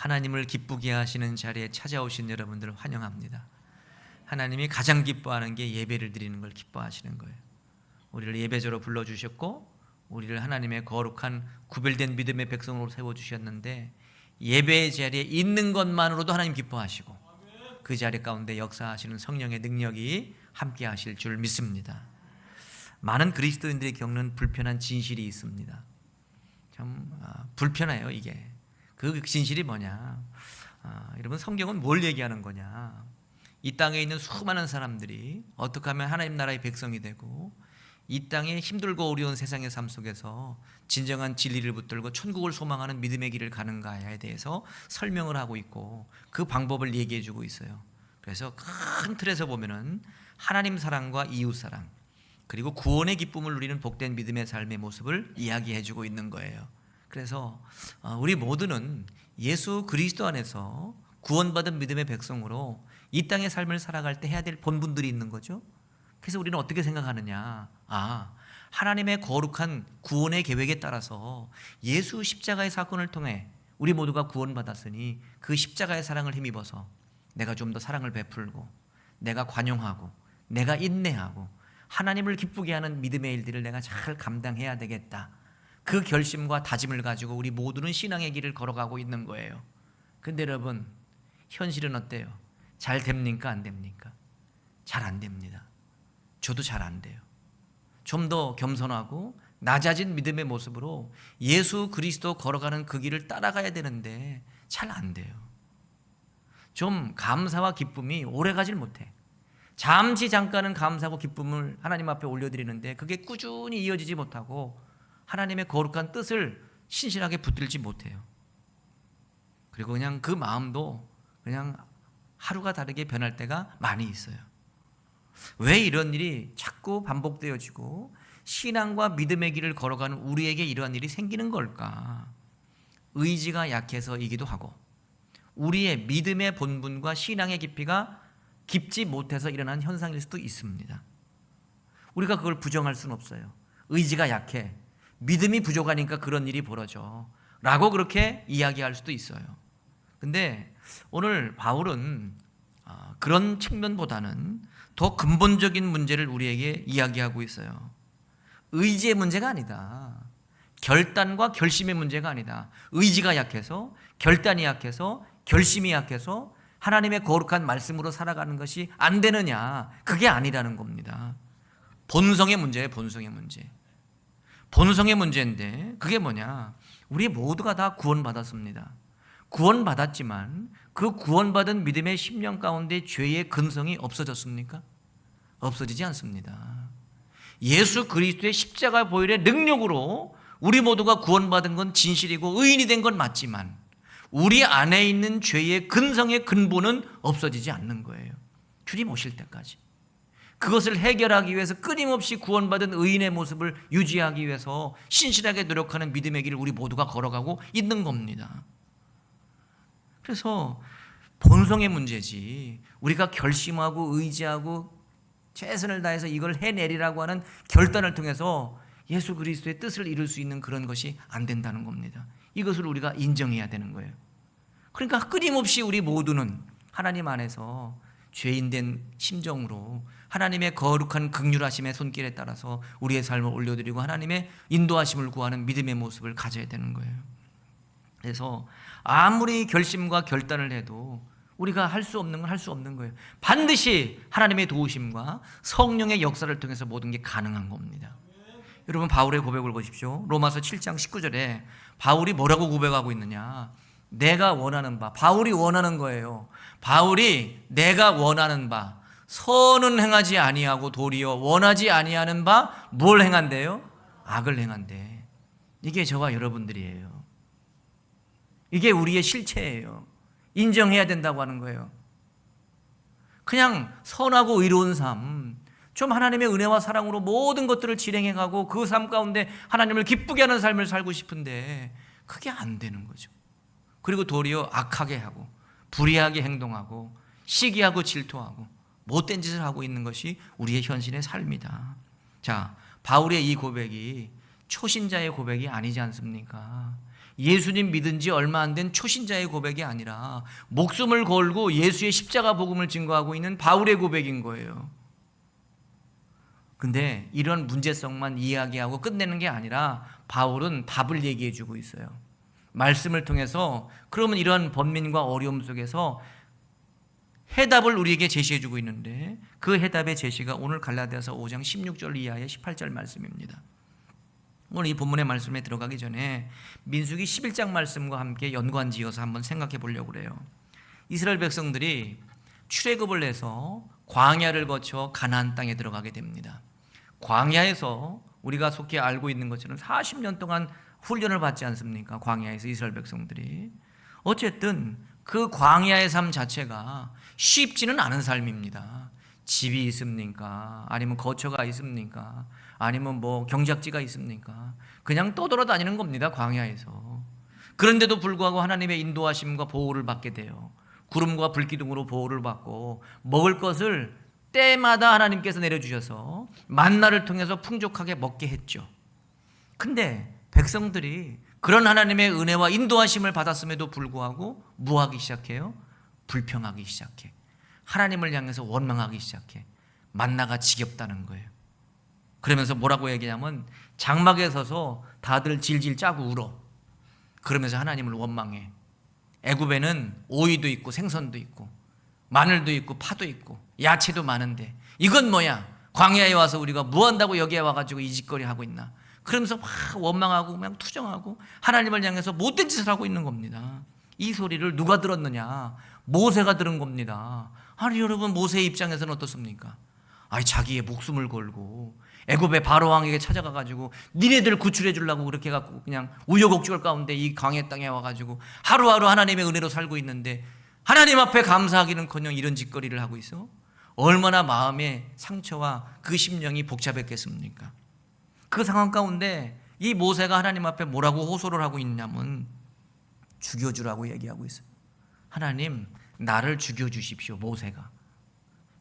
하나님을 기쁘게 하시는 자리에 찾아오신 여러분들을 환영합니다. 하나님이 가장 기뻐하는 게 예배를 드리는 걸 기뻐하시는 거예요. 우리를 예배자로 불러주셨고 우리를 하나님의 거룩한 구별된 믿음의 백성으로 세워주셨는데 예배의 자리에 있는 것만으로도 하나님 기뻐하시고 그 자리 가운데 역사하시는 성령의 능력이 함께 하실 줄 믿습니다. 많은 그리스도인들이 겪는 불편한 진실이 있습니다. 참 불편해요. 이게 그 진실이 뭐냐, 여러분, 성경은 뭘 얘기하는 거냐, 이 땅에 있는 수많은 사람들이 어떻게 하면 하나님 나라의 백성이 되고 이 땅에 힘들고 어려운 세상의 삶 속에서 진정한 진리를 붙들고 천국을 소망하는 믿음의 길을 가는가에 대해서 설명을 하고 있고 그 방법을 얘기해 주고 있어요. 그래서 큰 틀에서 보면은 하나님 사랑과 이웃 사랑 그리고 구원의 기쁨을 누리는 복된 믿음의 삶의 모습을 이야기해 주고 있는 거예요. 그래서 우리 모두는 예수 그리스도 안에서 구원받은 믿음의 백성으로 이 땅의 삶을 살아갈 때 해야 될 본분들이 있는 거죠. 그래서 우리는 어떻게 생각하느냐, 하나님의 거룩한 구원의 계획에 따라서 예수 십자가의 사건을 통해 우리 모두가 구원받았으니 그 십자가의 사랑을 힘입어서 내가 좀 더 사랑을 베풀고 내가 관용하고 내가 인내하고 하나님을 기쁘게 하는 믿음의 일들을 내가 잘 감당해야 되겠다. 그 결심과 다짐을 가지고 우리 모두는 신앙의 길을 걸어가고 있는 거예요. 근데 여러분, 현실은 어때요? 잘 됩니까? 안 됩니까? 잘 안 됩니다. 저도 잘 안 돼요. 좀 더 겸손하고 낮아진 믿음의 모습으로 예수 그리스도 걸어가는 그 길을 따라가야 되는데 잘 안 돼요. 좀 감사와 기쁨이 오래 가질 못해. 잠시 잠깐은 감사하고 기쁨을 하나님 앞에 올려드리는데 그게 꾸준히 이어지지 못하고 하나님의 거룩한 뜻을 신실하게 붙들지 못해요. 그리고 그냥 그 마음도 그냥 하루가 다르게 변할 때가 많이 있어요. 왜 이런 일이 자꾸 반복되어지고 신앙과 믿음의 길을 걸어가는 우리에게 이러한 일이 생기는 걸까? 의지가 약해서이기도 하고 우리의 믿음의 본분과 신앙의 깊이가 깊지 못해서 일어난 현상일 수도 있습니다. 우리가 그걸 부정할 수는 없어요. 의지가 약해, 믿음이 부족하니까 그런 일이 벌어져 라고 그렇게 이야기할 수도 있어요. 근데 오늘 바울은 그런 측면보다는 더 근본적인 문제를 우리에게 이야기하고 있어요. 의지의 문제가 아니다. 결단과 결심의 문제가 아니다. 의지가 약해서, 결단이 약해서, 결심이 약해서 하나님의 거룩한 말씀으로 살아가는 것이 안 되느냐, 그게 아니라는 겁니다. 본성의 문제예요. 본성의 문제. 본성의 문제인데 그게 뭐냐, 우리 모두가 다 구원받았습니다. 구원받았지만 그 구원받은 믿음의 심령 가운데 죄의 근성이 없어졌습니까? 없어지지 않습니다. 예수 그리스도의 십자가 보혈의 능력으로 우리 모두가 구원받은 건 진실이고 의인이 된 건 맞지만 우리 안에 있는 죄의 근성의 근본은 없어지지 않는 거예요. 주님 오실 때까지. 그것을 해결하기 위해서 끊임없이 구원받은 의인의 모습을 유지하기 위해서 신실하게 노력하는 믿음의 길을 우리 모두가 걸어가고 있는 겁니다. 그래서 본성의 문제지 우리가 결심하고 의지하고 최선을 다해서 이걸 해내리라고 하는 결단을 통해서 예수 그리스도의 뜻을 이룰 수 있는 그런 것이 안 된다는 겁니다. 이것을 우리가 인정해야 되는 거예요. 그러니까 끊임없이 우리 모두는 하나님 안에서 죄인된 심정으로 하나님의 거룩한 긍휼하심의 손길에 따라서 우리의 삶을 올려드리고 하나님의 인도하심을 구하는 믿음의 모습을 가져야 되는 거예요. 그래서 아무리 결심과 결단을 해도 우리가 할 수 없는 건 할 수 없는 거예요. 반드시 하나님의 도우심과 성령의 역사를 통해서 모든 게 가능한 겁니다. 여러분, 바울의 고백을 보십시오. 로마서 7장 19절에 바울이 뭐라고 고백하고 있느냐, 내가 원하는 바, 바울이 원하는 거예요. 바울이 내가 원하는 바 선은 행하지 아니하고 도리어 원하지 아니하는 바 뭘 행한대요? 악을 행한대. 이게 저와 여러분들이에요. 이게 우리의 실체예요. 인정해야 된다고 하는 거예요. 그냥 선하고 의로운 삶, 좀 하나님의 은혜와 사랑으로 모든 것들을 진행해가고 그 삶 가운데 하나님을 기쁘게 하는 삶을 살고 싶은데 그게 안 되는 거죠. 그리고 도리어 악하게 하고 불의하게 행동하고 시기하고 질투하고 못된 짓을 하고 있는 것이 우리의 현실의 삶이다. 자, 바울의 이 고백이 초신자의 고백이 아니지 않습니까? 예수님 믿은 지 얼마 안 된 초신자의 고백이 아니라 목숨을 걸고 예수의 십자가 복음을 증거하고 있는 바울의 고백인 거예요. 근데 이런 문제성만 이야기하고 끝내는 게 아니라 바울은 답을 얘기해 주고 있어요. 말씀을 통해서 그러면 이런 번민과 어려움 속에서 해답을 우리에게 제시해 주고 있는데 그 해답의 제시가 오늘 갈라디아서 5장 16절 이하의 18절 말씀입니다. 오늘 이 본문의 말씀에 들어가기 전에 민수기 11장 말씀과 함께 연관지어서 한번 생각해 보려고 그래요. 이스라엘 백성들이 출애굽을 해서 광야를 거쳐 가나안 땅에 들어가게 됩니다. 광야에서 우리가 속히 알고 있는 것처럼 40년 동안 훈련을 받지 않습니까? 광야에서 이스라엘 백성들이. 어쨌든 그 광야의 삶 자체가 쉽지는 않은 삶입니다. 집이 있습니까? 아니면 거처가 있습니까? 아니면 뭐 경작지가 있습니까? 그냥 떠돌아다니는 겁니다, 광야에서. 그런데도 불구하고 하나님의 인도하심과 보호를 받게 돼요. 구름과 불기둥으로 보호를 받고 먹을 것을 때마다 하나님께서 내려주셔서 만나를 통해서 풍족하게 먹게 했죠. 근데 백성들이 그런 하나님의 은혜와 인도하심을 받았음에도 불구하고 뭐 하기 시작해요? 불평하기 시작해. 하나님을 향해서 원망하기 시작해. 만나가 지겹다는 거예요. 그러면서 뭐라고 얘기하냐면 장막에 서서 다들 질질 짜고 울어. 그러면서 하나님을 원망해. 애굽에는 오이도 있고 생선도 있고 마늘도 있고 파도 있고 야채도 많은데 이건 뭐야? 광야에 와서 우리가 뭐 한다고 여기에 와가지고 이 짓거리 하고 있나? 그러면서 막 원망하고 그냥 투정하고 하나님을 향해서 못된 짓을 하고 있는 겁니다. 이 소리를 누가 들었느냐? 모세가 들은 겁니다. 아니 여러분, 모세의 입장에서는 어떻습니까? 아니 자기의 목숨을 걸고 애굽의 바로 왕에게 찾아가가지고 니네들 구출해 주려고 그렇게 해갖고 그냥 우여곡절 가운데 이 광야 땅에 와가지고 하루하루 하나님의 은혜로 살고 있는데 하나님 앞에 감사하기는커녕 이런 짓거리를 하고 있어? 얼마나 마음의 상처와 그 심령이 복잡했겠습니까? 그 상황 가운데 이 모세가 하나님 앞에 뭐라고 호소를 하고 있냐면 죽여주라고 얘기하고 있어요. 하나님, 나를 죽여주십시오. 모세가.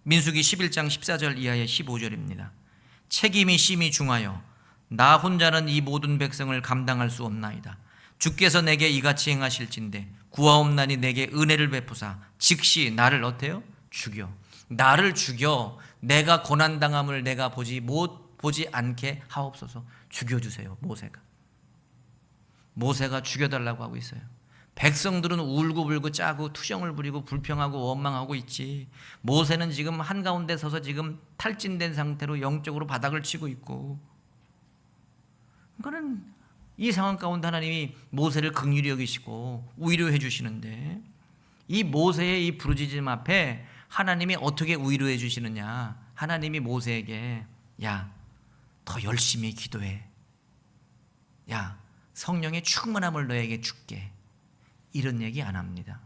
민수기 11장 14절 이하의 15절입니다. 책임이 심히 중하여 나 혼자는 이 모든 백성을 감당할 수 없나이다. 주께서 내게 이같이 행하실진대 구하옵나니 내게 은혜를 베푸사 즉시 나를 어때요? 죽여. 나를 죽여 내가 고난당함을 내가 보지 않게 하옵소서. 죽여주세요. 모세가 죽여달라고 하고 있어요. 백성들은 울고불고 짜고 투정을 부리고 불평하고 원망하고 있지. 모세는 지금 한가운데 서서 지금 탈진된 상태로 영적으로 바닥을 치고 있고, 그러니까는 이 상황 가운데 하나님이 모세를 긍휼히 여기시고 위로해 주시는데 이 모세의 이 부르짖음 앞에 하나님이 어떻게 위로해 주시느냐? 하나님이 모세에게 야, 더 열심히 기도해. 야, 성령의 충만함을 너에게 줄게. 이런 얘기 안 합니다.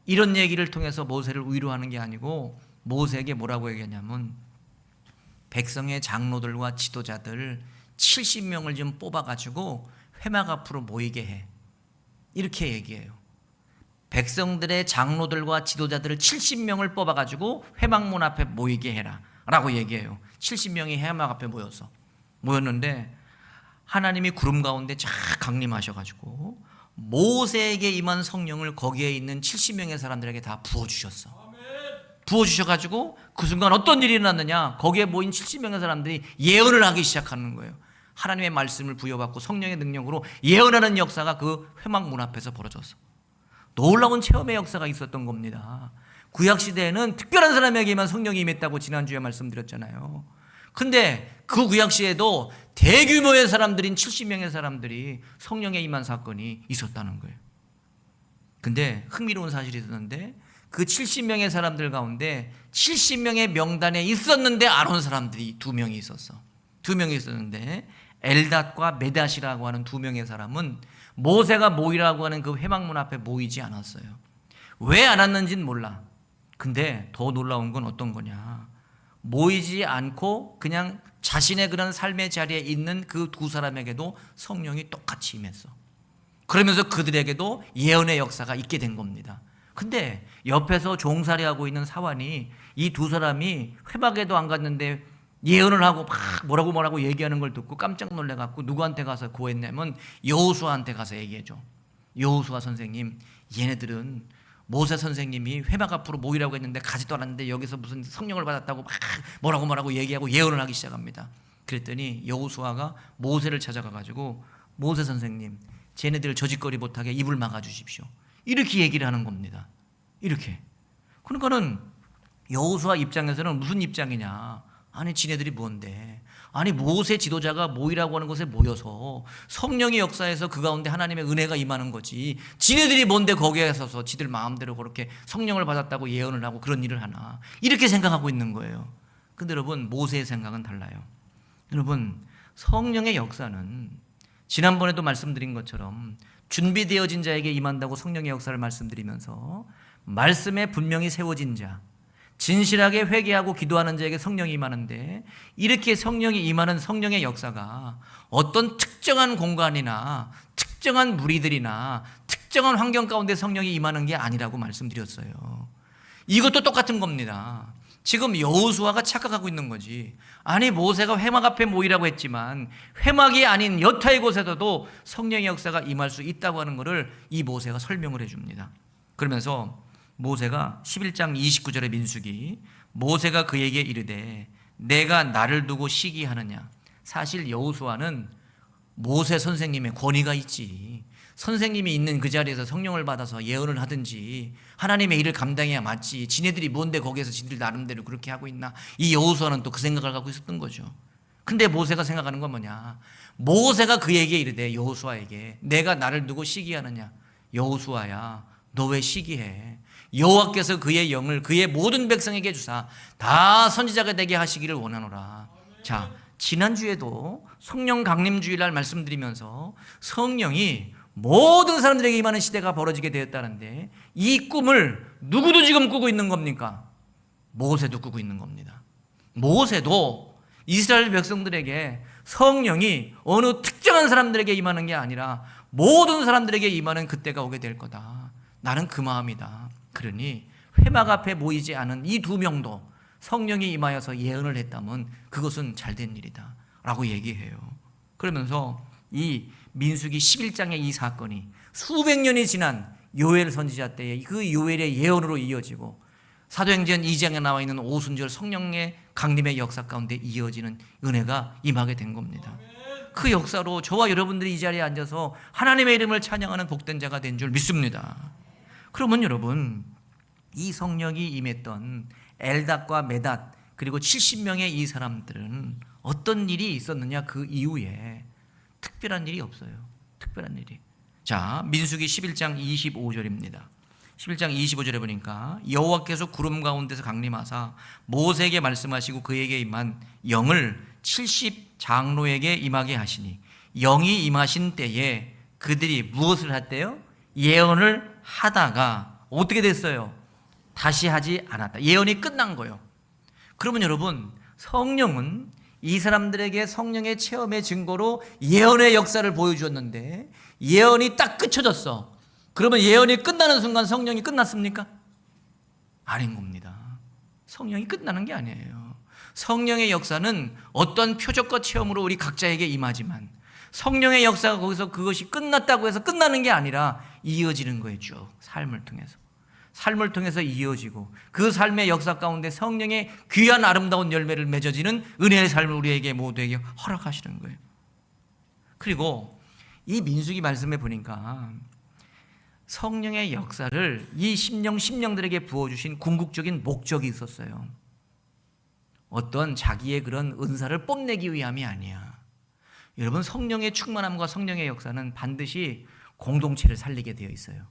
이런 얘기를 통해서 모세를 위로하는 게 아니고 모세에게 뭐라고 얘기하냐면 백성의 장로들과 지도자들 70명을 좀 뽑아가지고 회막 앞으로 모이게 해. 이렇게 얘기해요. 백성들의 장로들과 지도자들을 70명을 뽑아가지고 회막문 앞에 모이게 해라 라고 얘기해요. 70명이 회막 앞에 모였는데 하나님이 구름 가운데 쫙 강림하셔가지고 모세에게 임한 성령을 거기에 있는 70명의 사람들에게 다 부어주셨어. 부어주셔가지고 그 순간 어떤 일이 일어났느냐? 거기에 모인 70명의 사람들이 예언을 하기 시작하는 거예요. 하나님의 말씀을 부여받고 성령의 능력으로 예언하는 역사가 그 회막 문 앞에서 벌어졌어. 놀라운 체험의 역사가 있었던 겁니다. 구약시대에는 특별한 사람에게만 성령이 임했다고 지난주에 말씀드렸잖아요. 근데 그 구약시에도 대규모의 사람들인 70명의 사람들이 성령에 임한 사건이 있었다는 거예요. 근데 흥미로운 사실이 있었는데 그 70명의 사람들 가운데 70명의 명단에 있었는데 안 온 사람들이 2명이 있었어. 2명이 있었는데 엘닷과 메닷이라고 하는 2명의 사람은 모세가 모이라고 하는 그 회막문 앞에 모이지 않았어요. 왜 안 왔는지는 몰라. 근데 더 놀라운 건 어떤 거냐? 모이지 않고 그냥 자신의 그런 삶의 자리에 있는 그 2 사람에게도 성령이 똑같이 임했어. 그러면서 그들에게도 예언의 역사가 있게 된 겁니다. 근데 옆에서 종살이하고 있는 사환이 이 2 사람이 회막에도 안 갔는데 예언을 하고 막 뭐라고 얘기하는 걸 듣고 깜짝 놀래갖고 누구한테 가서 고했냐면 여호수아한테 가서 얘기해줘. 여호수아 선생님, 얘네들은 모세 선생님이 회막 앞으로 모이라고 했는데 가지도 않았는데 여기서 무슨 성령을 받았다고 막 뭐라고 얘기하고 예언을 하기 시작합니다. 그랬더니 여호수아가 모세를 찾아가가지고 모세 선생님, 쟤네들 저짓거리 못하게 입을 막아주십시오. 이렇게 얘기를 하는 겁니다. 이렇게. 그러니까는 여호수아 입장에서는 무슨 입장이냐? 아니 지네들이 뭔데? 아니 모세 지도자가 모이라고 하는 곳에 모여서 성령의 역사에서 그 가운데 하나님의 은혜가 임하는 거지, 지네들이 뭔데 거기에 서서 지들 마음대로 그렇게 성령을 받았다고 예언을 하고 그런 일을 하나, 이렇게 생각하고 있는 거예요. 근데 여러분, 모세의 생각은 달라요. 여러분, 성령의 역사는 지난번에도 말씀드린 것처럼 준비되어진 자에게 임한다고 성령의 역사를 말씀드리면서 말씀에 분명히 세워진 자, 진실하게 회개하고 기도하는 자에게 성령이 임하는데, 이렇게 성령이 임하는 성령의 역사가 어떤 특정한 공간이나 특정한 무리들이나 특정한 환경 가운데 성령이 임하는 게 아니라고 말씀드렸어요. 이것도 똑같은 겁니다. 지금 여호수아가 착각하고 있는 거지. 아니 모세가 회막 앞에 모이라고 했지만 회막이 아닌 여타의 곳에서도 성령의 역사가 임할 수 있다고 하는 것을 이 모세가 설명을 해줍니다. 그러면서 모세가 11장 29절의 민수기, 모세가 그에게 이르되 내가 나를 두고 시기하느냐. 사실 여호수아는 모세 선생님의 권위가 있지. 선생님이 있는 그 자리에서 성령을 받아서 예언을 하든지 하나님의 일을 감당해야 맞지, 지네들이 뭔데 거기에서 지들 나름대로 그렇게 하고 있나. 이 여호수아는 또 그 생각을 갖고 있었던 거죠. 근데 모세가 생각하는 건 뭐냐? 모세가 그에게 이르되, 여호수아에게 내가 나를 두고 시기하느냐. 여호수아야, 너 왜 시기해? 여호와께서 그의 영을 그의 모든 백성에게 주사 다 선지자가 되게 하시기를 원하노라. 자, 지난주에도 성령 강림 주일날 말씀드리면서 성령이 모든 사람들에게 임하는 시대가 벌어지게 되었다는데, 이 꿈을 누구도 지금 꾸고 있는 겁니까? 모세도 꾸고 있는 겁니다. 모세도 이스라엘 백성들에게 성령이 어느 특정한 사람들에게 임하는 게 아니라 모든 사람들에게 임하는 그때가 오게 될 거다. 나는 그 마음이다. 그러니 회막 앞에 모이지 않은 이 두 명도 성령이 임하여서 예언을 했다면 그것은 잘된 일이다 라고 얘기해요. 그러면서 이 민수기 11장의 이 사건이 수백 년이 지난 요엘 선지자 때의 그 요엘의 예언으로 이어지고 사도행전 2장에 나와 있는 오순절 성령의 강림의 역사 가운데 이어지는 은혜가 임하게 된 겁니다. 그 역사로 저와 여러분들이 이 자리에 앉아서 하나님의 이름을 찬양하는 복된 자가 된 줄 믿습니다. 그러면 여러분, 이 성령이 임했던 엘닷과 메닷 그리고 70명의 이 사람들은 어떤 일이 있었느냐? 그 이후에 특별한 일이 없어요. 특별한 일이. 자, 민수기 11장 25절입니다. 11장 25절에 보니까 여호와께서 구름 가운데서 강림하사 모세에게 말씀하시고 그에게 임한 영을 70 장로에게 임하게 하시니, 영이 임하신 때에 그들이 무엇을 했대요? 예언을 하다가 어떻게 됐어요? 다시 하지 않았다. 예언이 끝난 거예요. 그러면 여러분, 성령은 이 사람들에게 성령의 체험의 증거로 예언의 역사를 보여주었는데 예언이 딱 끝쳐졌어. 그러면 예언이 끝나는 순간 성령이 끝났습니까? 아닌 겁니다. 성령이 끝나는 게 아니에요. 성령의 역사는 어떤 표적과 체험으로 우리 각자에게 임하지만 성령의 역사가 거기서 그것이 끝났다고 해서 끝나는 게 아니라 이어지는 거예요. 쭉 삶을 통해서 이어지고 그 삶의 역사 가운데 성령의 귀한 아름다운 열매를 맺어지는 은혜의 삶을 우리에게 모두에게 허락하시는 거예요. 그리고 이 민수기 말씀에 보니까 성령의 역사를 이 심령들에게 부어주신 궁극적인 목적이 있었어요. 어떤 자기의 그런 은사를 뽐내기 위함이 아니야. 여러분, 성령의 충만함과 성령의 역사는 반드시 공동체를 살리게 되어 있어요.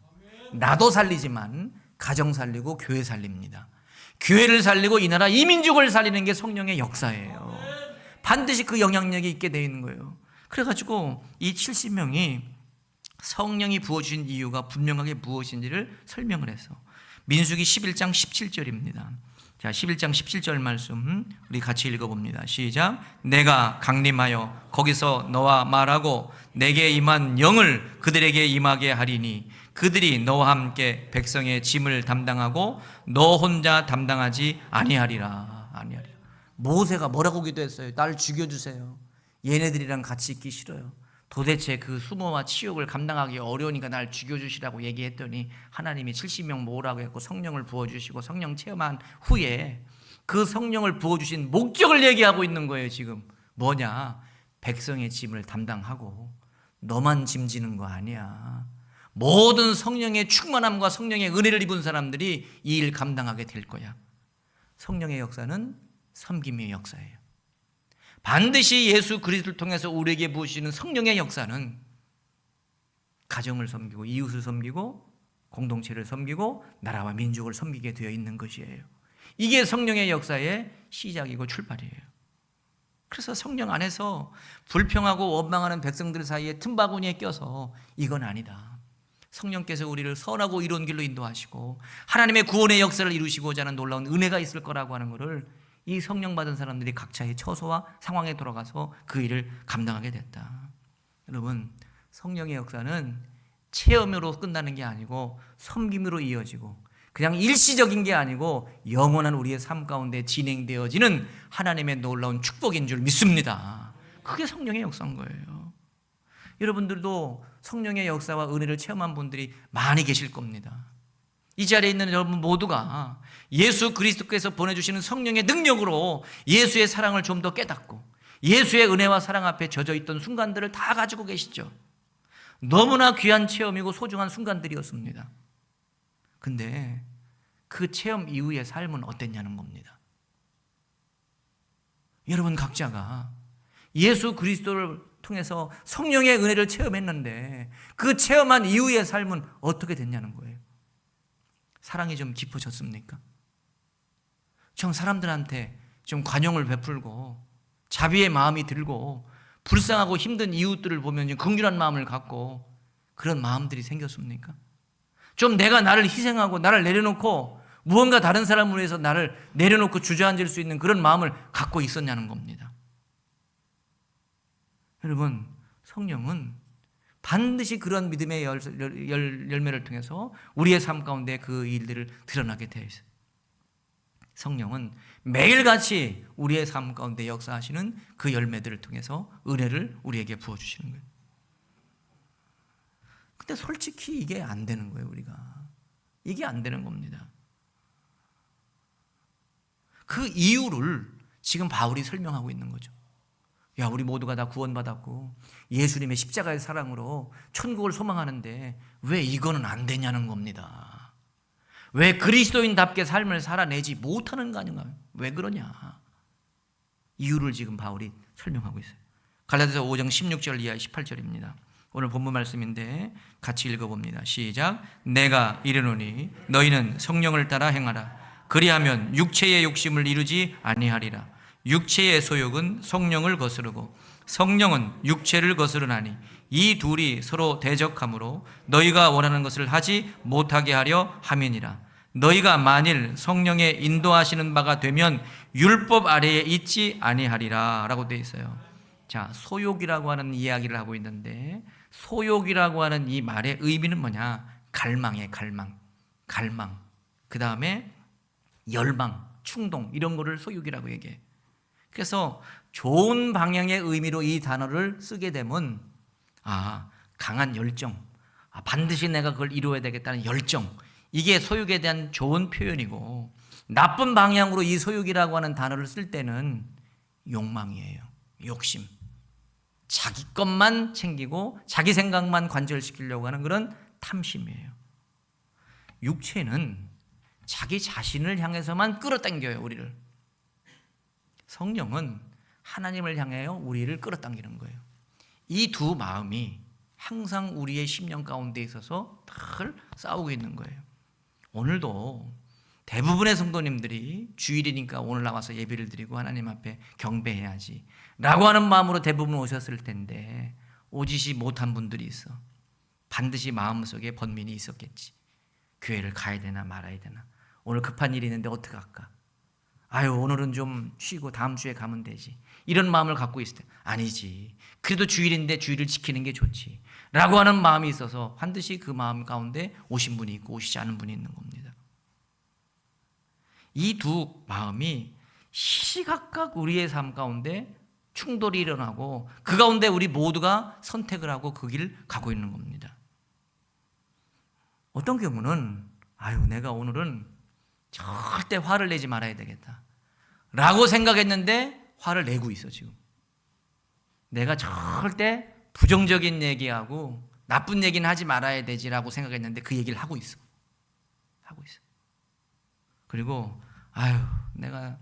나도 살리지만 가정 살리고 교회 살립니다. 교회를 살리고 이 나라 이 민족을 살리는 게 성령의 역사예요. 반드시 그 영향력이 있게 되어 있는 거예요. 그래가지고 이 70명이 성령이 부어주신 이유가 분명하게 무엇인지를 설명을 해서 민수기 11장 17절입니다. 자, 11장 17절 말씀 우리 같이 읽어봅니다. 시작. 내가 강림하여 거기서 너와 말하고 내게 임한 영을 그들에게 임하게 하리니 그들이 너와 함께 백성의 짐을 담당하고 너 혼자 담당하지 아니하리라. 모세가 뭐라고 기도했어요? 날 죽여주세요. 얘네들이랑 같이 있기 싫어요. 도대체 그 수모와 치욕을 감당하기 어려우니까 날 죽여주시라고 얘기했더니 하나님이 70명 모으라고 했고 성령을 부어주시고 성령 체험한 후에 그 성령을 부어주신 목적을 얘기하고 있는 거예요. 지금 뭐냐? 백성의 짐을 담당하고 너만 짐지는 거 아니야. 모든 성령의 충만함과 성령의 은혜를 입은 사람들이 이 일 감당하게 될 거야. 성령의 역사는 섬김의 역사예요. 반드시 예수 그리스도를 통해서 우리에게 부으시는 성령의 역사는 가정을 섬기고 이웃을 섬기고 공동체를 섬기고 나라와 민족을 섬기게 되어 있는 것이에요. 이게 성령의 역사의 시작이고 출발이에요. 그래서 성령 안에서 불평하고 원망하는 백성들 사이에 틈바구니에 껴서 이건 아니다. 성령께서 우리를 선하고 이로운 길로 인도하시고 하나님의 구원의 역사를 이루시고자 하는 놀라운 은혜가 있을 거라고 하는 것을 이 성령 받은 사람들이 각자의 처소와 상황에 돌아가서 그 일을 감당하게 됐다. 여러분, 성령의 역사는 체험으로 끝나는 게 아니고 섬김으로 이어지고 그냥 일시적인 게 아니고 영원한 우리의 삶 가운데 진행되어지는 하나님의 놀라운 축복인 줄 믿습니다. 그게 성령의 역사인 거예요. 여러분들도 성령의 역사와 은혜를 체험한 분들이 많이 계실 겁니다. 이 자리에 있는 여러분 모두가 예수 그리스도께서 보내주시는 성령의 능력으로 예수의 사랑을 좀 더 깨닫고 예수의 은혜와 사랑 앞에 젖어있던 순간들을 다 가지고 계시죠. 너무나 귀한 체험이고 소중한 순간들이었습니다. 근데 그 체험 이후의 삶은 어땠냐는 겁니다. 여러분 각자가 예수 그리스도를 통해서 성령의 은혜를 체험했는데 그 체험한 이후의 삶은 어떻게 됐냐는 거예요. 사랑이 좀 깊어졌습니까? 좀 사람들한테 좀 관용을 베풀고 자비의 마음이 들고 불쌍하고 힘든 이웃들을 보면 긍휼한 마음을 갖고 그런 마음들이 생겼습니까? 좀 내가 나를 희생하고 나를 내려놓고 무언가 다른 사람을 위해서 나를 내려놓고 주저앉을 수 있는 그런 마음을 갖고 있었냐는 겁니다. 여러분, 성령은 반드시 그런 믿음의 열매를 통해서 우리의 삶 가운데 그 일들을 드러나게 되어 있어요. 성령은 매일같이 우리의 삶 가운데 역사하시는 그 열매들을 통해서 은혜를 우리에게 부어주시는 거예요. 근데 솔직히 이게 안 되는 거예요. 우리가 이게 안 되는 겁니다. 그 이유를 지금 바울이 설명하고 있는 거죠. 야, 우리 모두가 다 구원받았고 예수님의 십자가의 사랑으로 천국을 소망하는데 왜 이거는 안 되냐는 겁니다. 왜 그리스도인답게 삶을 살아내지 못하는 거 아닌가요? 왜 그러냐? 이유를 지금 바울이 설명하고 있어요. 갈라디아서 5장 16절 이하 18절입니다. 오늘 본문 말씀인데 같이 읽어봅니다. 시작. 내가 이르노니 너희는 성령을 따라 행하라. 그리하면 육체의 욕심을 이루지 아니하리라. 육체의 소욕은 성령을 거스르고 성령은 육체를 거스르나니 이 둘이 서로 대적하므로 너희가 원하는 것을 하지 못하게 하려 함이니라. 너희가 만일 성령의 인도하시는 바가 되면 율법 아래에 있지 아니하리라 라고 되어 있어요. 자, 소욕이라고 하는 이야기를 하고 있는데 소욕이라고 하는 이 말의 의미는 뭐냐? 갈망이에요. 갈망. 그 다음에 열망, 충동 이런 거를 소욕이라고 얘기해. 그래서 좋은 방향의 의미로 이 단어를 쓰게 되면 강한 열정, 반드시 내가 그걸 이루어야 되겠다는 열정, 이게 소욕에 대한 좋은 표현이고, 나쁜 방향으로 이 소욕이라고 하는 단어를 쓸 때는 욕망이에요. 욕심. 자기 것만 챙기고 자기 생각만 관절시키려고 하는 그런 탐심이에요. 육체는 자기 자신을 향해서만 끌어당겨요. 우리를. 성령은 하나님을 향하여 우리를 끌어당기는 거예요. 이 두 마음이 항상 우리의 심령 가운데 있어서 늘 싸우고 있는 거예요. 오늘도 대부분의 성도님들이 주일이니까 오늘 나와서 예배를 드리고 하나님 앞에 경배해야지 라고 하는 마음으로 대부분 오셨을 텐데 오지시 못한 분들이 있어. 반드시 마음속에 번민이 있었겠지. 교회를 가야 되나 말아야 되나. 오늘 급한 일이 있는데 어떻게 할까? 오늘은 좀 쉬고 다음 주에 가면 되지. 이런 마음을 갖고 있을 때 아니지. 그래도 주일인데 주일을 지키는 게 좋지. 라고 하는 마음이 있어서 반드시 그 마음 가운데 오신 분이 있고 오시지 않은 분이 있는 겁니다. 이 두 마음이 시시각각 우리의 삶 가운데 충돌이 일어나고 그 가운데 우리 모두가 선택을 하고 그 길을 가고 있는 겁니다. 어떤 경우는 내가 오늘은 절대 화를 내지 말아야 되겠다 라고 생각했는데 화를 내고 있어. 지금 내가 절대 부정적인 얘기하고 나쁜 얘기는 하지 말아야 되지라고 생각했는데 그 얘기를 하고 있어. 그리고 내가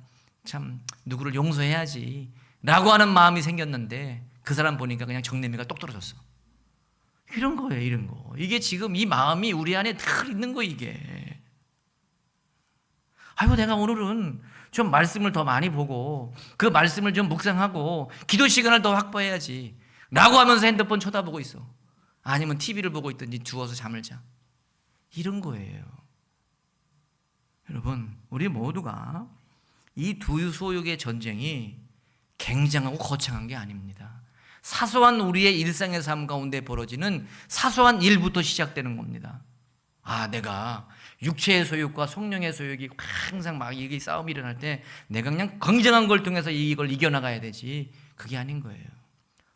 참 누구를 용서해야지 라고 하는 마음이 생겼는데 그 사람 보니까 그냥 정내미가 똑 떨어졌어. 이런 거예요. 이런 거. 이게 지금 이 마음이 우리 안에 늘 있는 거 이게. 내가 오늘은 좀 말씀을 더 많이 보고 그 말씀을 좀 묵상하고 기도 시간을 더 확보해야지 라고 하면서 핸드폰 쳐다보고 있어. 아니면 TV를 보고 있든지 누워서 잠을 자. 이런 거예요. 여러분, 우리 모두가 이 두 소욕의 전쟁이 굉장하고 거창한 게 아닙니다. 사소한 우리의 일상의 삶 가운데 벌어지는 사소한 일부터 시작되는 겁니다. 내가 육체의 소욕과 성령의 소욕이 항상 막 이게 싸움이 일어날 때 내가 그냥 굉장한 걸 통해서 이걸 이겨나가야 되지, 그게 아닌 거예요.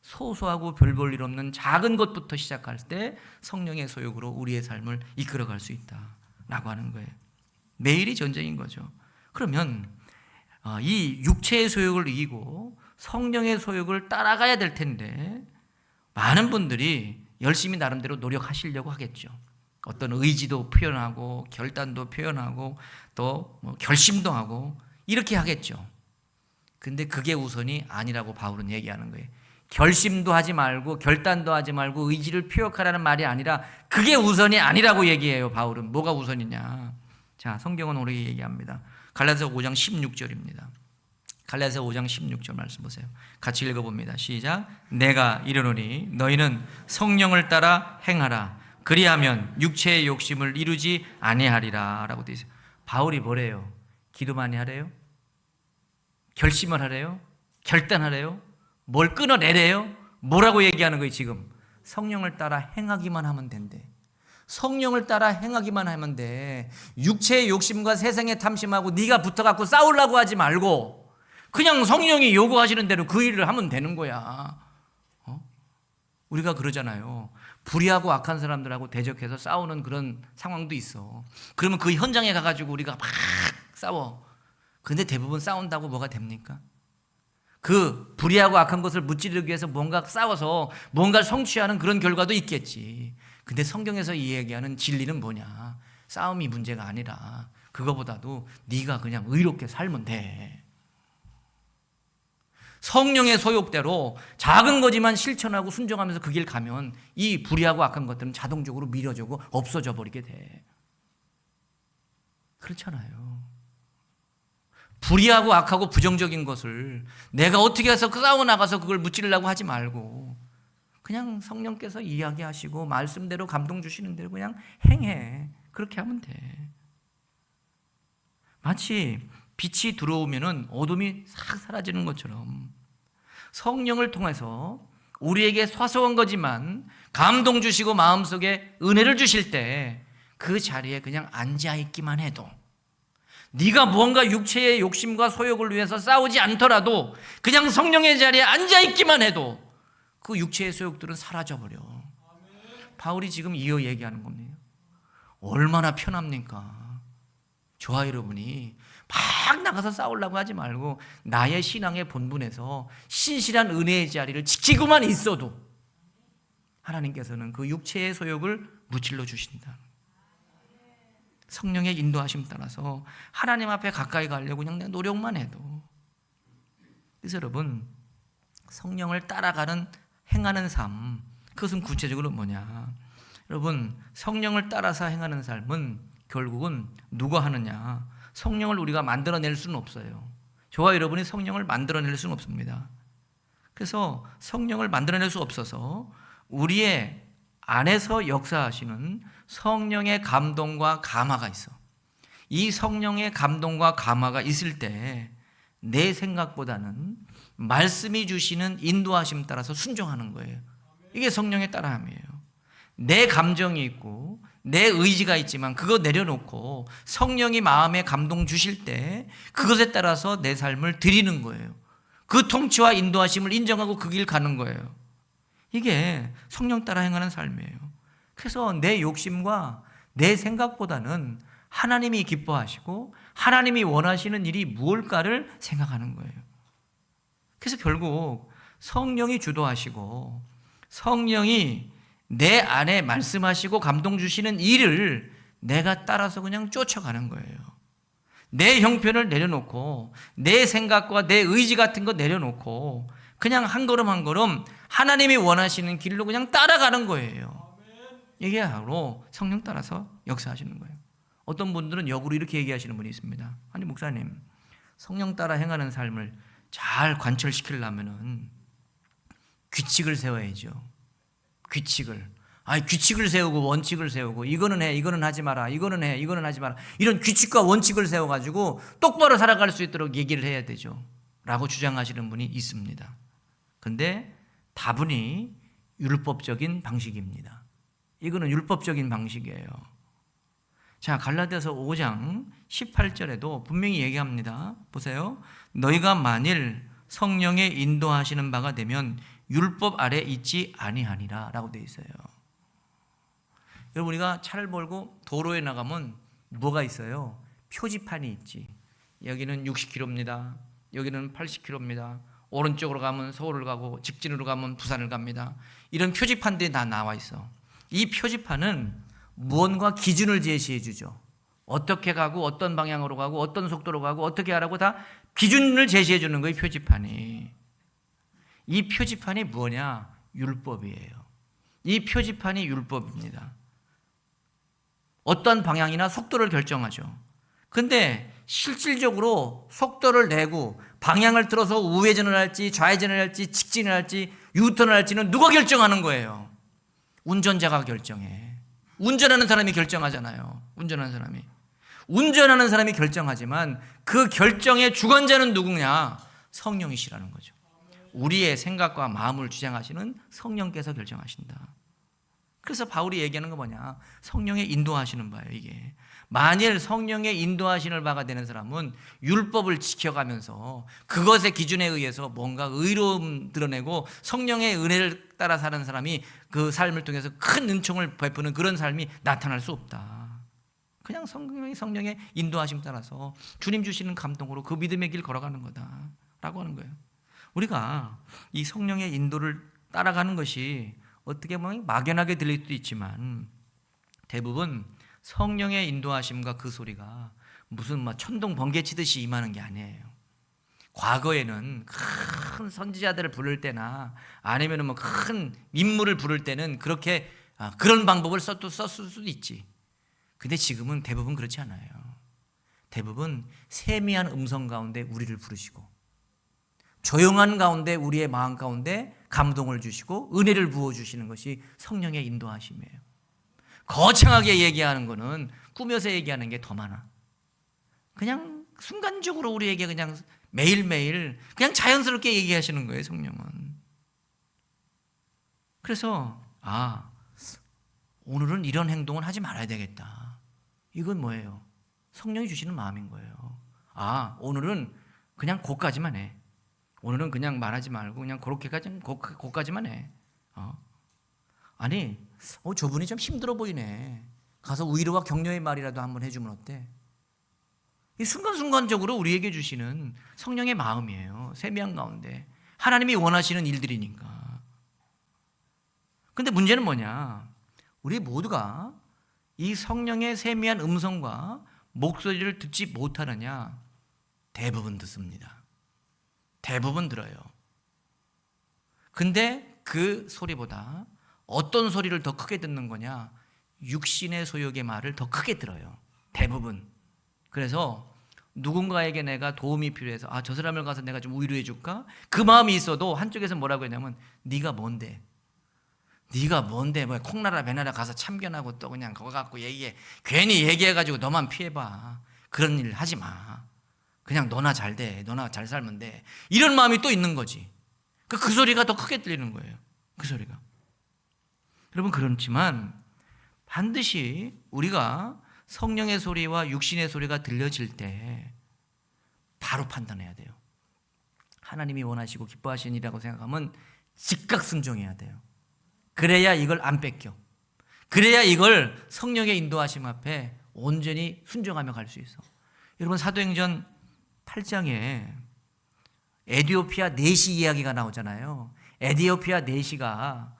소소하고 별 볼 일 없는 작은 것부터 시작할 때 성령의 소욕으로 우리의 삶을 이끌어갈 수 있다라고 하는 거예요. 매일이 전쟁인 거죠. 그러면 이 육체의 소욕을 이기고 성령의 소욕을 따라가야 될 텐데 많은 분들이 열심히 나름대로 노력하시려고 하겠죠. 어떤 의지도 표현하고 결단도 표현하고 또 결심도 하고 이렇게 하겠죠. 근데 그게 우선이 아니라고 바울은 얘기하는 거예요. 결심도 하지 말고 결단도 하지 말고 의지를 표현하라는 말이 아니라 그게 우선이 아니라고 얘기해요. 바울은 뭐가 우선이냐. 자, 성경은 우리에게 얘기합니다. 갈라디아서 5장 16절입니다. 갈라디아서 5장 16절 말씀 보세요. 같이 읽어봅니다. 시작. 내가 이르노니 너희는 성령을 따라 행하라. 그리하면 육체의 욕심을 이루지 아니하리라 라고 되어 있어요. 바울이 뭐래요? 기도 많이 하래요? 결심을 하래요? 결단하래요? 뭘 끊어내래요? 뭐라고 얘기하는 거예요 지금? 성령을 따라 행하기만 하면 된대. 성령을 따라 행하기만 하면 돼. 육체의 욕심과 세상의 탐심하고 네가 붙어갖고 싸우려고 하지 말고 그냥 성령이 요구하시는 대로 그 일을 하면 되는 거야. 우리가 그러잖아요. 불의하고 악한 사람들하고 대적해서 싸우는 그런 상황도 있어. 그러면 그 현장에 가가지고 우리가 막 싸워. 근데 대부분 싸운다고 뭐가 됩니까? 그 불의하고 악한 것을 무찌르기 위해서 뭔가 싸워서 뭔가를 성취하는 그런 결과도 있겠지. 근데 성경에서 이 얘기하는 진리는 뭐냐? 싸움이 문제가 아니라 그거보다도 네가 그냥 의롭게 살면 돼. 성령의 소욕대로 작은 거지만 실천하고 순종하면서 그 길 가면 이 불의하고 악한 것들은 자동적으로 미뤄지고 없어져 버리게 돼. 그렇잖아요. 불의하고 악하고 부정적인 것을 내가 어떻게 해서 싸워 나가서 그걸 무찌르려고 하지 말고 그냥 성령께서 이야기하시고 말씀대로 감동 주시는 대로 그냥 행해. 그렇게 하면 돼. 마치 빛이 들어오면은 어둠이 싹 사라지는 것처럼 성령을 통해서 우리에게 사소한 거지만 감동 주시고 마음속에 은혜를 주실 때 그 자리에 그냥 앉아 있기만 해도, 네가 무언가 육체의 욕심과 소욕을 위해서 싸우지 않더라도 그냥 성령의 자리에 앉아 있기만 해도 그 육체의 소욕들은 사라져버려. 바울이 지금 이어 얘기하는 겁니다. 얼마나 편합니까? 저와 여러분이 막 나가서 싸우려고 하지 말고 나의 신앙의 본분에서 신실한 은혜의 자리를 지키고만 있어도 하나님께서는 그 육체의 소욕을 무찔러 주신다. 성령의 인도하심 따라서 하나님 앞에 가까이 가려고 그냥 내 노력만 해도. 그래서 여러분, 성령을 따라가는 행하는 삶, 그것은 구체적으로 뭐냐? 여러분, 성령을 따라서 행하는 삶은 결국은 누가 하느냐? 성령을 우리가 만들어낼 수는 없어요. 저와 여러분이 성령을 만들어낼 수는 없습니다. 그래서 성령을 만들어낼 수 없어서 우리의 안에서 역사하시는 성령의 감동과 감화가 있어. 이 성령의 감동과 감화가 있을 때 내 생각보다는 말씀이 주시는 인도하심 따라서 순종하는 거예요. 이게 성령의 따라함이에요. 내 감정이 있고 내 의지가 있지만 그거 내려놓고 성령이 마음에 감동 주실 때 그것에 따라서 내 삶을 드리는 거예요. 그 통치와 인도하심을 인정하고 그 길 가는 거예요. 이게 성령 따라 행하는 삶이에요. 그래서 내 욕심과 내 생각보다는 하나님이 기뻐하시고 하나님이 원하시는 일이 무엇일까를 생각하는 거예요. 그래서 결국 성령이 주도하시고 성령이 내 안에 말씀하시고 감동 주시는 일을 내가 따라서 그냥 쫓아가는 거예요. 내 형편을 내려놓고 내 생각과 내 의지 같은 거 내려놓고 그냥 한 걸음 한 걸음 하나님이 원하시는 길로 그냥 따라가는 거예요. 이게 바로 성령 따라서 역사하시는 거예요. 어떤 분들은 역으로 이렇게 얘기하시는 분이 있습니다. 아니 목사님, 성령 따라 행하는 삶을 잘 관철시키려면은 규칙을 세워야죠. 규칙을 세우고 원칙을 세우고 이거는 해, 이거는 하지 마라, 이거는 해, 이거는 하지 마라. 이런 규칙과 원칙을 세워가지고 똑바로 살아갈 수 있도록 얘기를 해야 되죠. 라고 주장하시는 분이 있습니다. 근데 다분히 율법적인 방식입니다. 이거는 율법적인 방식이에요. 자, 갈라디아서 5장 18절에도 분명히 얘기합니다. 보세요. 너희가 만일 성령의 인도하시는 바가 되면 율법 아래 있지 아니하니라 라고 되어 있어요. 여러분, 우리가 차를 몰고 도로에 나가면 뭐가 있어요? 표지판이 있지. 여기는 60km입니다. 여기는 80km입니다. 오른쪽으로 가면 서울을 가고 직진으로 가면 부산을 갑니다. 이런 표지판들이 다 나와 있어. 이 표지판은 무언가 기준을 제시해 주죠. 어떻게 가고 어떤 방향으로 가고 어떤 속도로 가고 어떻게 하라고 다 기준을 제시해 주는 거예요. 표지판이. 이 표지판이 뭐냐? 율법이에요. 이 표지판이 율법입니다. 어떤 방향이나 속도를 결정하죠. 근데 실질적으로 속도를 내고 방향을 틀어서 우회전을 할지 좌회전을 할지 직진을 할지 유턴을 할지는 누가 결정하는 거예요? 운전자가 결정해. 운전하는 사람이 결정하잖아요. 운전하는 사람이 결정하지만 그 결정의 주관자는 누구냐? 성령이시라는 거죠. 우리의 생각과 마음을 주장하시는 성령께서 결정하신다. 그래서 바울이 얘기하는 거 뭐냐? 성령의 인도하시는 바예요. 이게 만일 성령의 인도하시는 바가 되는 사람은 율법을 지켜가면서 그것의 기준에 의해서 뭔가 의로움 드러내고 성령의 은혜를 따라 사는 사람이 그 삶을 통해서 큰 은총을 베푸는 그런 삶이 나타날 수 없다. 그냥 성령의 인도하심 따라서 주님 주시는 감동으로 그 믿음의 길 걸어가는 거다라고 하는 거예요. 우리가 이 성령의 인도를 따라가는 것이 어떻게 보면 막연하게 들릴 수도 있지만 대부분 성령의 인도하심과 그 소리가 무슨 막 천둥 번개 치듯이 임하는 게 아니에요. 과거에는 큰 선지자들을 부를 때나 아니면 뭐 큰 인물을 부를 때는 그렇게 그런 방법을 썼을 수도 있지. 근데 지금은 대부분 그렇지 않아요. 대부분 세미한 음성 가운데 우리를 부르시고 조용한 가운데 우리의 마음 가운데 감동을 주시고 은혜를 부어주시는 것이 성령의 인도하심이에요. 거창하게 얘기하는 거는 꾸며서 얘기하는 게 더 많아. 그냥 순간적으로 우리에게 그냥 매일매일 그냥 자연스럽게 얘기하시는 거예요, 성령은. 그래서 오늘은 이런 행동을 하지 말아야 되겠다. 이건 뭐예요? 성령이 주시는 마음인 거예요. 오늘은 그냥 거기까지만 해. 오늘은 그냥 말하지 말고 그냥 거기까지만 해. 아니, 저분이 좀 힘들어 보이네. 가서 위로와 격려의 말이라도 한번 해주면 어때? 이 순간순간적으로 우리에게 주시는 성령의 마음이에요. 세미한 가운데 하나님이 원하시는 일들이니까. 근데 문제는 뭐냐? 우리 모두가 이 성령의 세미한 음성과 목소리를 듣지 못하느냐? 대부분 듣습니다. 대부분 들어요. 근데 그 소리보다 어떤 소리를 더 크게 듣는 거냐? 육신의 소욕의 말을 더 크게 들어요. 대부분. 그래서 누군가에게 내가 도움이 필요해서 저 사람을 가서 내가 좀 위로해 줄까? 그 마음이 있어도 한쪽에서 뭐라고 했냐면 네가 뭔데 뭐 콩나라 배나라 가서 참견하고 또 그냥 그거 갖고 얘기해. 괜히 얘기해가지고 너만 피해봐. 그런 일 하지 마. 그냥 너나 잘 돼. 너나 잘 살면 돼. 이런 마음이 또 있는 거지. 그 소리가 더 크게 들리는 거예요. 그 소리가. 여러분, 그렇지만 반드시 우리가 성령의 소리와 육신의 소리가 들려질 때 바로 판단해야 돼요. 하나님이 원하시고 기뻐하시는 일이라고 생각하면 즉각 순종해야 돼요. 그래야 이걸 안 뺏겨. 그래야 이걸 성령의 인도하심 앞에 온전히 순종하며 갈 수 있어. 여러분, 사도행전 8장에 에디오피아 내시 이야기가 나오잖아요. 에디오피아 내시가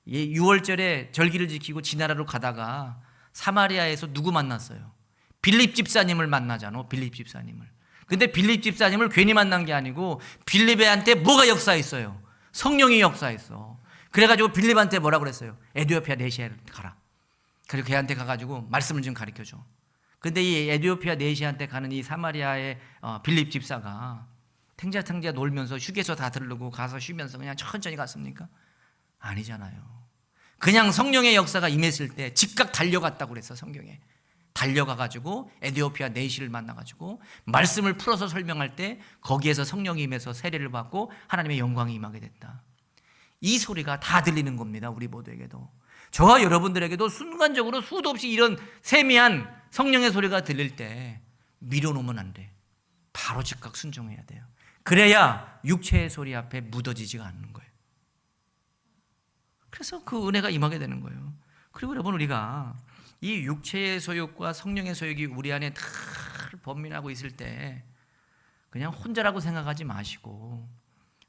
6월절에 절기를 지키고 지나라로 가다가 사마리아에서 누구 만났어요? 빌립 집사님을 만나잖아. 빌립 집사님을. 근데 빌립 집사님을 괜히 만난 게 아니고 빌립한테 뭐가 역사했어요? 성령이 역사했어. 그래가지고 빌립한테 뭐라 그랬어요? 에디오피아 내시에 가라. 그리고 걔한테 가가지고 말씀을 좀 가르쳐줘. 근데 이 에디오피아 내시한테 가는 이 사마리아의 빌립 집사가 탱자탱자 놀면서 휴게소 다 들르고 가서 쉬면서 그냥 천천히 갔습니까? 아니잖아요. 그냥 성령의 역사가 임했을 때 즉각 달려갔다고 그랬어. 성경에 달려가가지고 에디오피아 내시를 만나가지고 말씀을 풀어서 설명할 때 거기에서 성령이 임해서 세례를 받고 하나님의 영광이 임하게 됐다. 이 소리가 다 들리는 겁니다. 우리 모두에게도, 저와 여러분들에게도 순간적으로 수도 없이 이런 세미한 성령의 소리가 들릴 때 밀어놓으면 안 돼. 바로 즉각 순종해야 돼요. 그래야 육체의 소리 앞에 묻어지지가 않는 거예요. 그래서 그 은혜가 임하게 되는 거예요. 그리고 여러분, 우리가 이 육체의 소욕과 성령의 소욕이 우리 안에 다 범민하고 있을 때 그냥 혼자라고 생각하지 마시고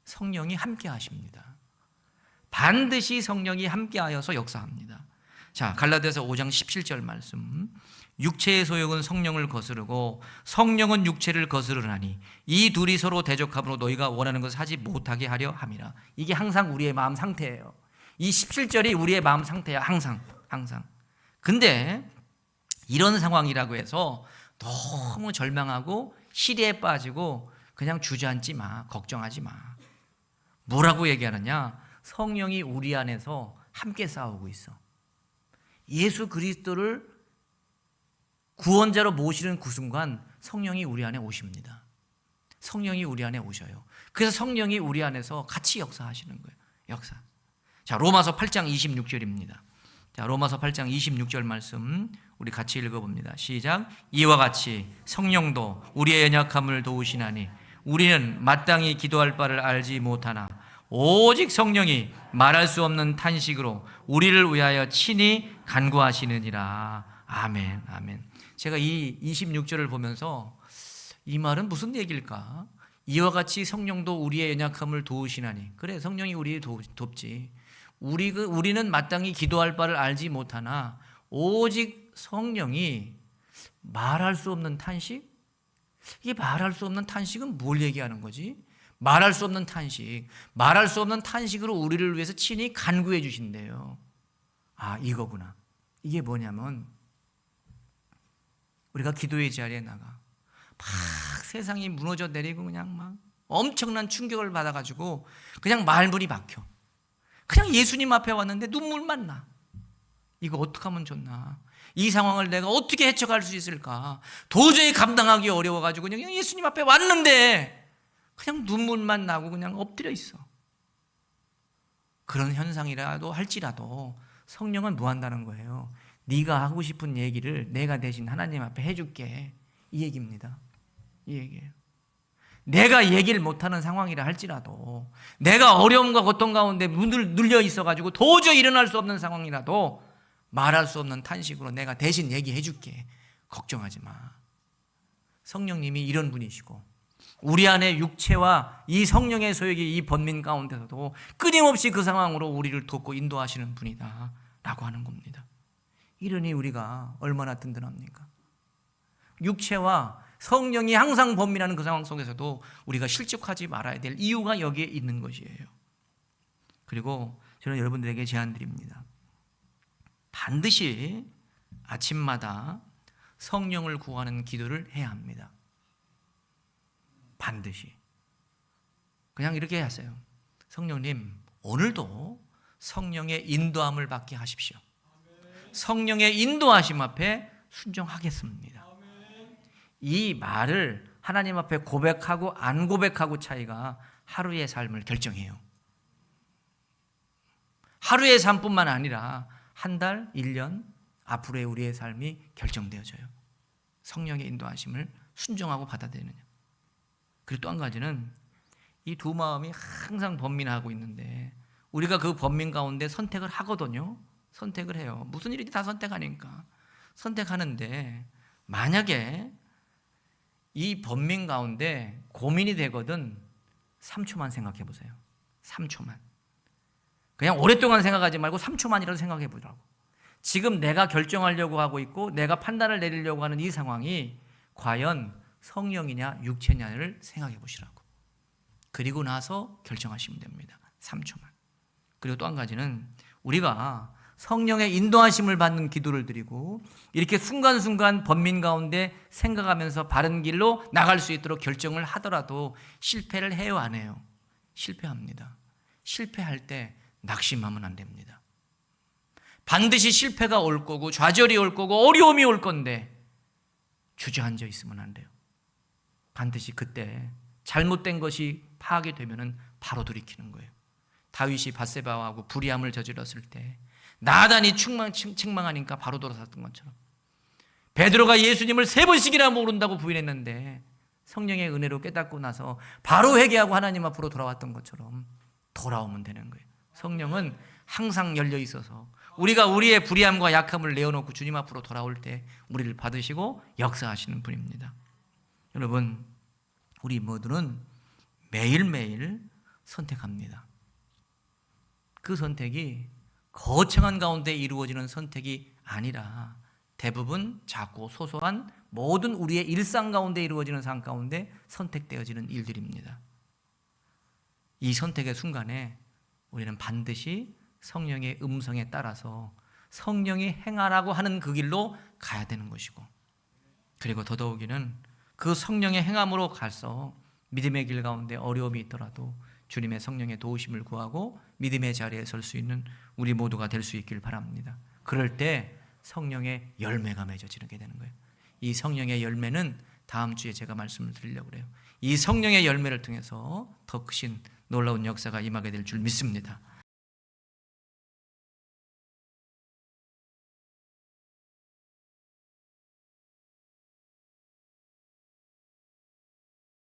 성령이 함께 하십니다. 반드시 성령이 함께하여서 역사합니다. 자, 갈라디아서 5장 17절 말씀. 육체의 소욕은 성령을 거스르고 성령은 육체를 거스르나니 이 둘이 서로 대적함으로 너희가 원하는 것을 하지 못하게 하려 함이라. 이게 항상 우리의 마음 상태예요. 이 17절이 우리의 마음 상태야. 항상. 근데 이런 상황이라고 해서 너무 절망하고 시리에 빠지고 그냥 주저앉지 마. 걱정하지 마. 뭐라고 얘기하느냐? 성령이 우리 안에서 함께 싸우고 있어. 예수 그리스도를 구원자로 모시는 그 순간 성령이 우리 안에 오십니다. 성령이 우리 안에 오셔요. 그래서 성령이 우리 안에서 같이 역사하시는 거예요. 역사. 자, 로마서 8장 26절입니다. 자, 로마서 8장 26절 말씀 우리 같이 읽어봅니다. 시작. 이와 같이 성령도 우리의 연약함을 도우시나니 우리는 마땅히 기도할 바를 알지 못하나 오직 성령이 말할 수 없는 탄식으로 우리를 위하여 친히 간구하시느니라. 아멘, 아멘. 제가 이 26절을 보면서 이 말은 무슨 얘기일까? 이와 같이 성령도 우리의 연약함을 도우시나니. 그래, 성령이 우리를 돕지. 우리는 마땅히 기도할 바를 알지 못하나 오직 성령이 말할 수 없는 탄식? 이게 말할 수 없는 탄식은 뭘 얘기하는 거지? 말할 수 없는 탄식. 말할 수 없는 탄식으로 우리를 위해서 친히 간구해 주신대요. 아, 이거구나. 이게 뭐냐면 우리가 기도의 자리에 나가 막 세상이 무너져 내리고 그냥 막 엄청난 충격을 받아가지고 그냥 말문이 막혀. 그냥 예수님 앞에 왔는데 눈물만 나. 이거 어떻게 하면 좋나? 이 상황을 내가 어떻게 헤쳐갈 수 있을까? 도저히 감당하기 어려워가지고 그냥 예수님 앞에 왔는데 그냥 눈물만 나고 그냥 엎드려 있어. 그런 현상이라도 할지라도 성령은 뭐 한다는 거예요? 네가 하고 싶은 얘기를 내가 대신 하나님 앞에 해줄게. 이 얘기입니다. 이 얘기예요. 내가 얘기를 못하는 상황이라 할지라도, 내가 어려움과 고통 가운데 문을 눌려 있어가지고 도저히 일어날 수 없는 상황이라도 말할 수 없는 탄식으로 내가 대신 얘기해 줄게. 걱정하지 마. 성령님이 이런 분이시고 우리 안에 육체와 이 성령의 소욕이 이 번민 가운데서도 끊임없이 그 상황으로 우리를 돕고 인도하시는 분이다 라고 하는 겁니다. 이러니 우리가 얼마나 든든합니까? 육체와 성령이 항상 번민하는 그 상황 속에서도 우리가 실족하지 말아야 될 이유가 여기에 있는 것이에요. 그리고 저는 여러분들에게 제안드립니다. 반드시 아침마다 성령을 구하는 기도를 해야 합니다. 반드시. 그냥 이렇게 하세요. 성령님, 오늘도 성령의 인도함을 받게 하십시오. 성령의 인도하심 앞에 순종하겠습니다. 이 말을 하나님 앞에 고백하고 안 고백하고 차이가 하루의 삶을 결정해요. 하루의 삶뿐만 아니라 한 달, 1년, 앞으로의 우리의 삶이 결정되어져요. 성령의 인도하심을 순종하고 받아들이느냐. 그리고 또 한 가지는 이 두 마음이 항상 번민하고 있는데 우리가 그 번민 가운데 선택을 하거든요. 선택을 해요. 무슨 일이든 다 선택하니까. 선택하는데 만약에 이 번민 가운데 고민이 되거든 3초만 생각해 보세요. 3초만. 그냥 오랫동안 생각하지 말고 3초만이라도 생각해 보라고. 지금 내가 결정하려고 하고 있고 내가 판단을 내리려고 하는 이 상황이 과연 성령이냐 육체냐를 생각해 보시라고. 그리고 나서 결정하시면 됩니다. 3초만. 그리고 또 한 가지는 우리가 성령의 인도하심을 받는 기도를 드리고 이렇게 순간순간 번민 가운데 생각하면서 바른 길로 나갈 수 있도록 결정을 하더라도 실패를 해요, 안 해요? 실패합니다. 실패할 때 낙심하면 안 됩니다. 반드시 실패가 올 거고 좌절이 올 거고 어려움이 올 건데 주저앉아 있으면 안 돼요. 반드시 그때 잘못된 것이 파악이 되면은 바로 돌이키는 거예요. 다윗이 밧세바하고 불의함을 저질렀을 때 나단이 책망하니까 바로 돌아섰던 것처럼 베드로가 예수님을 3번씩이나 모른다고 부인했는데 성령의 은혜로 깨닫고 나서 바로 회개하고 하나님 앞으로 돌아왔던 것처럼 돌아오면 되는 거예요. 성령은 항상 열려 있어서 우리가 우리의 불의함과 약함을 내어놓고 주님 앞으로 돌아올 때 우리를 받으시고 역사하시는 분입니다. 여러분, 우리 모두는 매일매일 선택합니다. 그 선택이 거창한 가운데 이루어지는 선택이 아니라 대부분 작고 소소한 모든 우리의 일상 가운데 이루어지는 삶 가운데 선택되어지는 일들입니다. 이 선택의 순간에 우리는 반드시 성령의 음성에 따라서 성령이 행하라고 하는 그 길로 가야 되는 것이고, 그리고 더더욱이는 그 성령의 행함으로 가서 믿음의 길 가운데 어려움이 있더라도 주님의 성령의 도우심을 구하고 믿음의 자리에 설 수 있는 우리 모두가 될 수 있길 바랍니다. 그럴 때 성령의 열매가 맺어지게 되는 거예요. 이 성령의 열매는 다음 주에 제가 말씀을 드리려고 그래요. 이 성령의 열매를 통해서 더 크신 놀라운 역사가 임하게 될 줄 믿습니다.